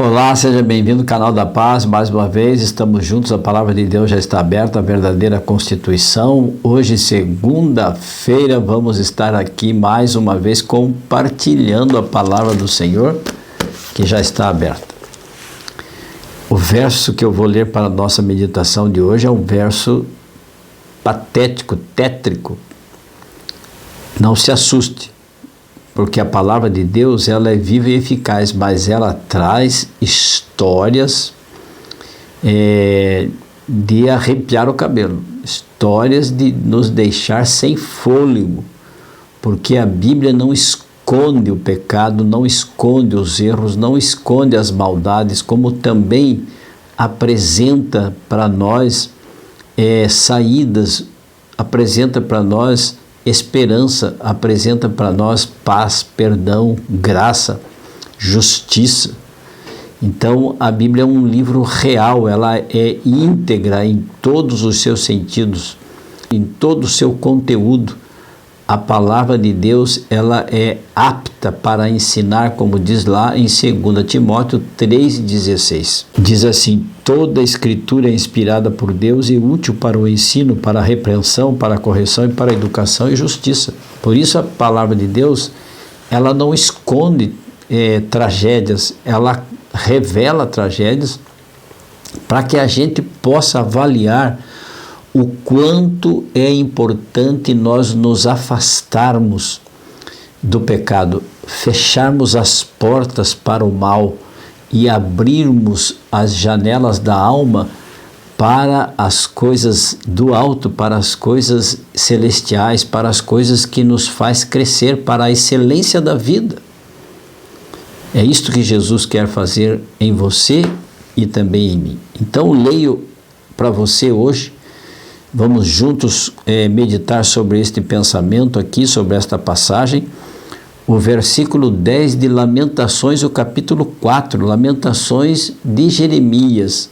Olá, seja bem-vindo ao canal da Paz. Mais uma vez estamos juntos, a palavra de Deus já está aberta, a verdadeira Constituição. Hoje, segunda-feira, vamos estar aqui mais uma vez compartilhando a palavra do Senhor, que já está aberta. O verso que eu vou ler para a nossa meditação de hoje é um verso patético, tétrico. Não se assuste, porque a palavra de Deus ela é viva e eficaz, mas ela traz histórias de arrepiar o cabelo, histórias de nos deixar sem fôlego, porque a Bíblia não esconde o pecado, não esconde os erros, não esconde as maldades, como também apresenta para nós saídas, apresenta para nós esperança, apresenta para nós paz, perdão, graça, justiça. Então a Bíblia é um livro real, ela é íntegra em todos os seus sentidos, em todo o seu conteúdo. A palavra de Deus ela é apta para ensinar, como diz lá em 2 Timóteo 3,16. Diz assim: toda a escritura é inspirada por Deus e útil para o ensino, para a repreensão, para a correção e para a educação e justiça. Por isso a palavra de Deus ela não esconde tragédias, ela revela tragédias para que a gente possa avaliar o quanto é importante nós nos afastarmos do pecado, fecharmos as portas para o mal e abrirmos as janelas da alma para as coisas do alto, para as coisas celestiais, para as coisas que nos faz crescer, para a excelência da vida. É isto que Jesus quer fazer em você e também em mim. Então leio para você hoje. Vamos juntos meditar sobre este pensamento aqui, sobre esta passagem, o versículo 10 de Lamentações, o capítulo 4, Lamentações de Jeremias.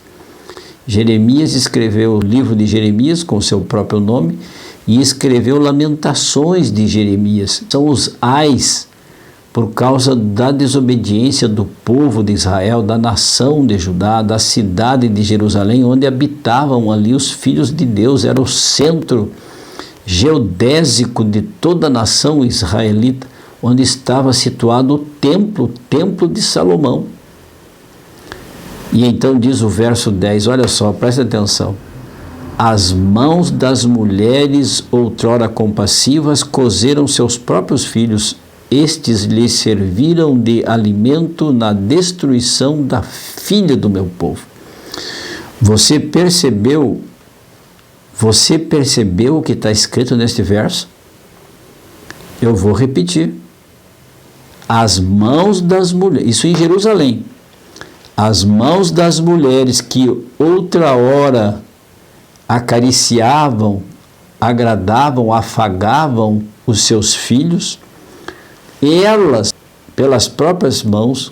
Jeremias escreveu o livro de Jeremias com o seu próprio nome e escreveu Lamentações de Jeremias. São os ais por causa da desobediência do povo de Israel, da nação de Judá, da cidade de Jerusalém, onde habitavam ali os filhos de Deus, era o centro geodésico de toda a nação israelita, onde estava situado o templo de Salomão. E então diz o verso 10, olha só, presta atenção: as mãos das mulheres outrora compassivas cozeram seus próprios filhos, estes lhes serviram de alimento na destruição da filha do meu povo. Você percebeu o que está escrito neste verso? Eu vou repetir. As mãos das mulheres, isso em Jerusalém, as mãos das mulheres que outra hora acariciavam, agradavam, afagavam os seus filhos, elas, pelas próprias mãos,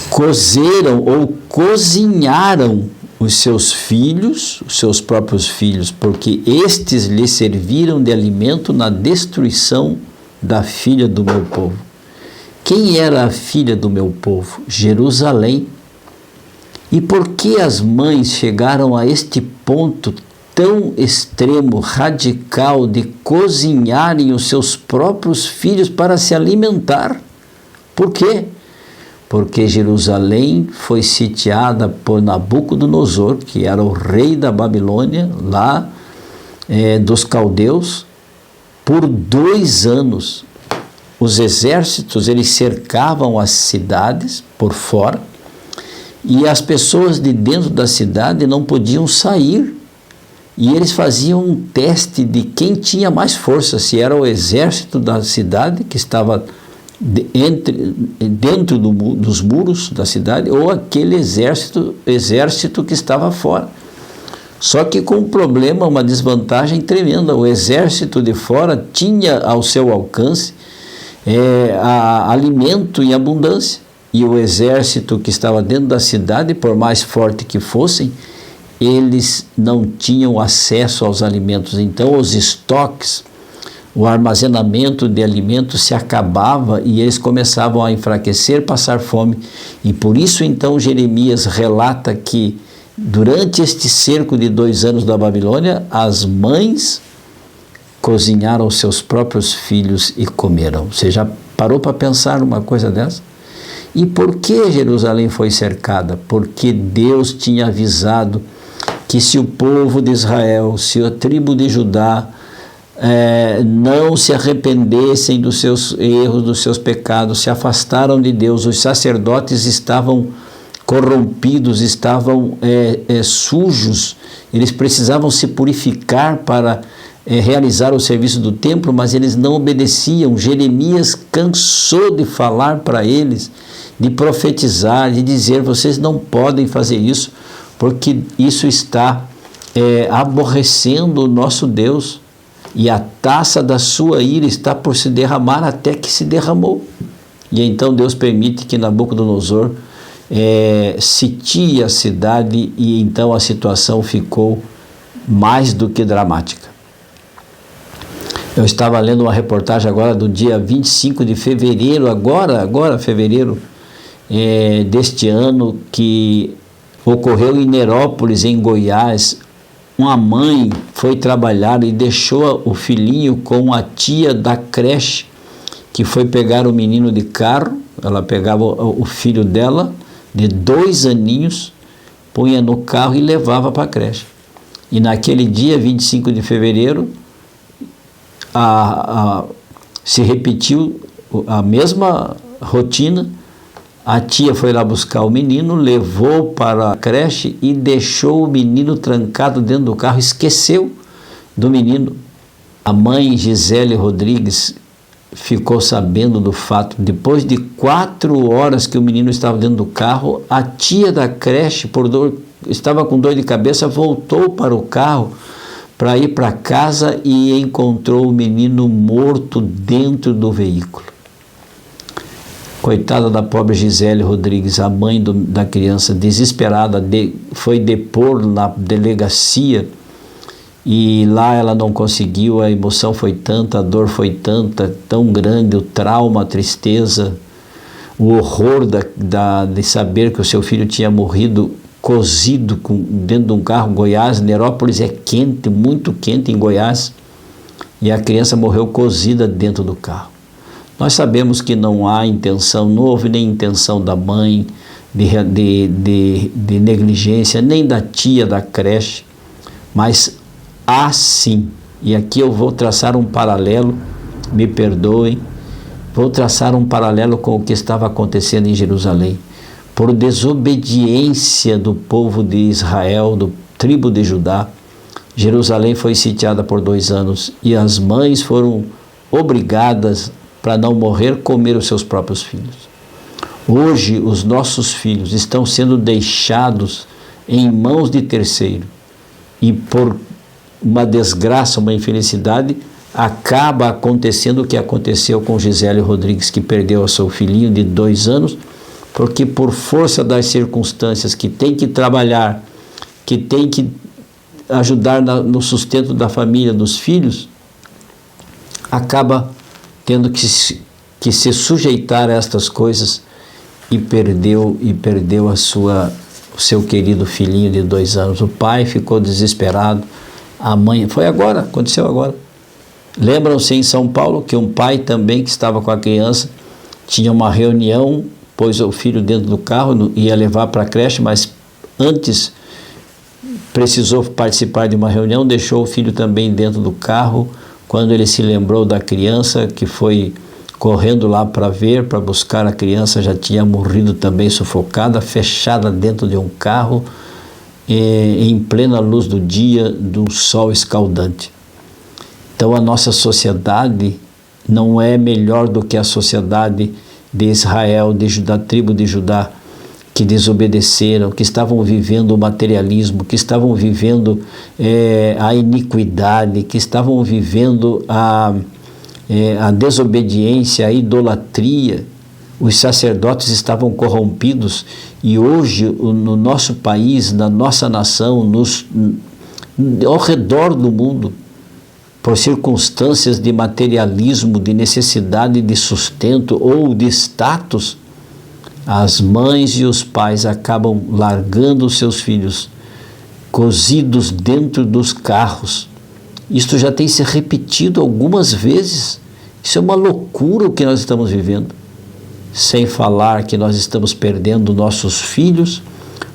cozeram ou cozinharam os seus filhos, os seus próprios filhos, porque estes lhes serviram de alimento na destruição da filha do meu povo. Quem era a filha do meu povo? Jerusalém. E por que as mães chegaram a este ponto tão extremo, radical, de cozinharem os seus próprios filhos para se alimentar? Por quê? Porque Jerusalém foi sitiada por Nabucodonosor, que era o rei da Babilônia, lá dos caldeus, por 2 anos. Os exércitos, eles cercavam as cidades por fora, e as pessoas de dentro da cidade não podiam sair. E eles faziam um teste de quem tinha mais força, se era o exército da cidade, que estava dentro dos muros da cidade, ou aquele exército que estava fora. Só que com um problema, uma desvantagem tremenda. O exército de fora tinha ao seu alcance alimento em abundância, e o exército que estava dentro da cidade, por mais forte que fossem, eles não tinham acesso aos alimentos. Então os estoques o armazenamento de alimentos se acabava e eles começavam a enfraquecer, passar fome. E por isso então Jeremias relata que durante este cerco de 2 anos da Babilônia, as mães cozinharam seus próprios filhos e comeram. Você já parou para pensar numa coisa dessa? E por que Jerusalém foi cercada? Porque Deus tinha avisado que se o povo de Israel, se a tribo de Judá, não se arrependessem dos seus erros, dos seus pecados, se afastaram de Deus, os sacerdotes estavam corrompidos, estavam sujos, eles precisavam se purificar para realizar o serviço do templo, mas eles não obedeciam. Jeremias cansou de falar para eles, de profetizar, de dizer: vocês não podem fazer isso, porque isso está aborrecendo o nosso Deus, e a taça da sua ira está por se derramar, até que se derramou. E então Deus permite que Nabucodonosor sitie a cidade, e então a situação ficou mais do que dramática. Eu estava lendo uma reportagem agora do dia 25 de fevereiro, agora fevereiro deste ano, que ocorreu em Nerópolis, em Goiás. Uma mãe foi trabalhar e deixou o filhinho com a tia da creche, que foi pegar o menino de carro. Ela pegava o filho dela, de 2 aninhos, punha no carro e levava para a creche. E naquele dia, 25 de fevereiro, se repetiu a mesma rotina. A tia foi lá buscar o menino, levou para a creche e deixou o menino trancado dentro do carro, esqueceu do menino. A mãe, Gisele Rodrigues, ficou sabendo do fato depois de 4 horas que o menino estava dentro do carro. A tia da creche, estava com dor de cabeça, voltou para o carro para ir para casa e encontrou o menino morto dentro do veículo. Coitada da pobre Gisele Rodrigues, a mãe da criança, desesperada, foi depor na delegacia, e lá ela não conseguiu. A emoção foi tanta, a dor foi tão grande, o trauma, a tristeza, o horror de saber que o seu filho tinha morrido cozido dentro de um carro. Goiás, Nerópolis é quente, muito quente em Goiás, e a criança morreu cozida dentro do carro. Nós sabemos que não há intenção, não houve nem intenção da mãe de negligência, nem da tia da creche, mas há sim, e aqui eu vou traçar um paralelo, me perdoem, vou traçar um paralelo com o que estava acontecendo em Jerusalém. Por desobediência do povo de Israel, do tribo de Judá, Jerusalém foi sitiada por 2 anos, e as mães foram obrigadas, para não morrer, comer os seus próprios filhos. Hoje, os nossos filhos estão sendo deixados em mãos de terceiro, e por uma desgraça, uma infelicidade, acaba acontecendo o que aconteceu com Gisele Rodrigues, que perdeu o seu filhinho de 2 anos, porque por força das circunstâncias, que tem que trabalhar, que tem que ajudar no sustento da família, dos filhos, acaba tendo que se sujeitar a estas coisas, e perdeu o seu querido filhinho de 2 anos. O pai ficou desesperado, a mãe, aconteceu agora. Lembram-se em São Paulo que um pai também, que estava com a criança, tinha uma reunião, pôs o filho dentro do carro, ia levar para a creche, mas antes precisou participar de uma reunião, deixou o filho também dentro do carro. Quando ele se lembrou da criança, que foi correndo lá para buscar a criança, já tinha morrido também, sufocada, fechada dentro de um carro, em plena luz do dia, do sol escaldante. Então a nossa sociedade não é melhor do que a sociedade de Israel, da tribo de Judá, que desobedeceram, que estavam vivendo o materialismo, que estavam vivendo a iniquidade, que estavam vivendo a desobediência, a idolatria. Os sacerdotes estavam corrompidos, e hoje no nosso país, na nossa nação, ao redor do mundo, por circunstâncias de materialismo, de necessidade de sustento ou de status, as mães e os pais acabam largando os seus filhos cozidos dentro dos carros. Isto já tem se repetido algumas vezes. Isso é uma loucura o que nós estamos vivendo. Sem falar que nós estamos perdendo nossos filhos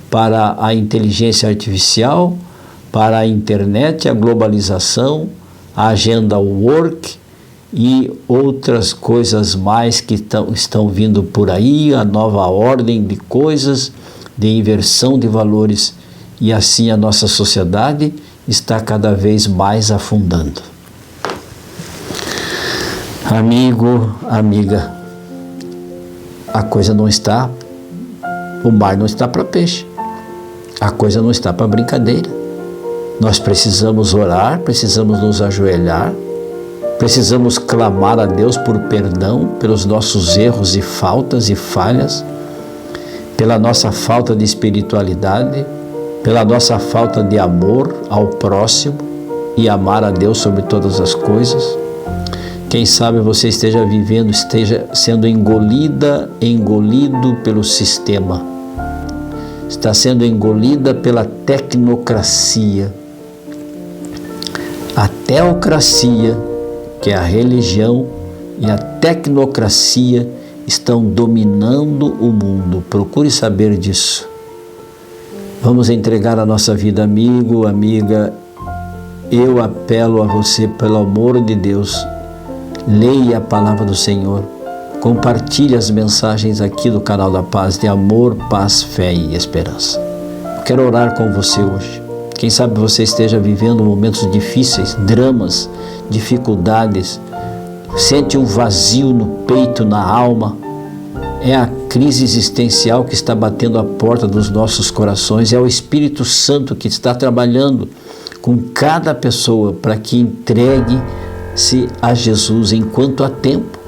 para a inteligência artificial, para a internet, a globalização, a agenda work e outras coisas mais que estão vindo por aí, a nova ordem de coisas, de inversão de valores, e assim a nossa sociedade está cada vez mais afundando. Amigo, amiga, a coisa não está, o mar não está para peixe, a coisa não está para brincadeira. Nós precisamos orar, precisamos nos ajoelhar, precisamos clamar a Deus por perdão pelos nossos erros e faltas e falhas, pela nossa falta de espiritualidade, pela nossa falta de amor ao próximo e amar a Deus sobre todas as coisas. Quem sabe você esteja sendo engolido pelo sistema, está sendo engolida pela tecnocracia. A teocracia, que é a religião, e a tecnocracia estão dominando o mundo. Procure saber disso. Vamos entregar a nossa vida, amigo, amiga. Eu apelo a você, pelo amor de Deus, leia a palavra do Senhor. Compartilhe as mensagens aqui do canal da Paz, de amor, paz, fé e esperança. Eu quero orar com você hoje. Quem sabe você esteja vivendo momentos difíceis, dramas, dificuldades, sente um vazio no peito, na alma. É a crise existencial que está batendo a porta dos nossos corações. É o Espírito Santo que está trabalhando com cada pessoa para que entregue-se a Jesus enquanto há tempo.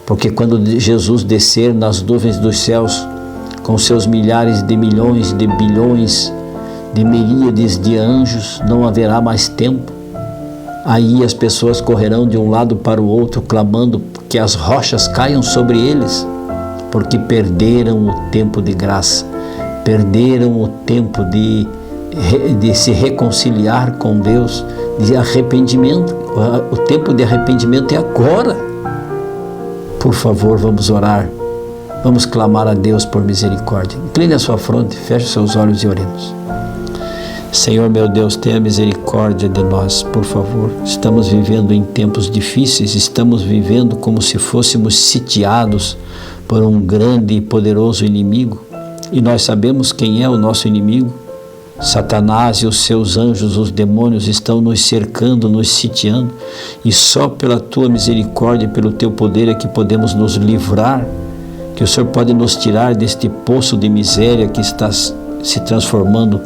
Porque quando Jesus descer nas nuvens dos céus, com seus milhares de milhões, de bilhões, de miríades de anjos, não haverá mais tempo. Aí as pessoas correrão de um lado para o outro, clamando que as rochas caiam sobre eles, porque perderam o tempo de graça, perderam o tempo de se reconciliar com Deus, de arrependimento. O tempo de arrependimento é agora. Por favor, vamos orar, vamos clamar a Deus por misericórdia. Incline a sua fronte, feche seus olhos e oremos. Senhor meu Deus, tenha misericórdia de nós, por favor. Estamos vivendo em tempos difíceis, estamos vivendo como se fôssemos sitiados por um grande e poderoso inimigo, e nós sabemos quem é o nosso inimigo. Satanás e os seus anjos, os demônios, estão nos cercando, nos sitiando, e só pela tua misericórdia, pelo teu poder é que podemos nos livrar, que o Senhor pode nos tirar deste poço de miséria que está se transformando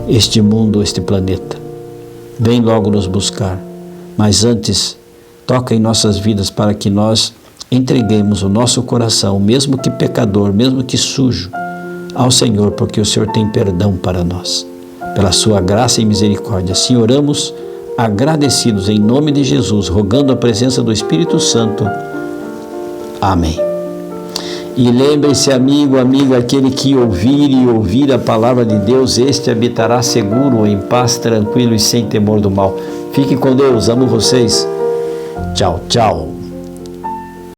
este mundo, este planeta. Vem logo nos buscar, mas antes, toca em nossas vidas para que nós entreguemos o nosso coração, mesmo que pecador, mesmo que sujo, ao Senhor, porque o Senhor tem perdão para nós, pela sua graça e misericórdia. Assim oramos, agradecidos em nome de Jesus, rogando a presença do Espírito Santo. Amém. E lembre-se, amigo, amiga, aquele que ouvir a palavra de Deus, este habitará seguro, em paz, tranquilo e sem temor do mal. Fique com Deus, amo vocês. Tchau, tchau.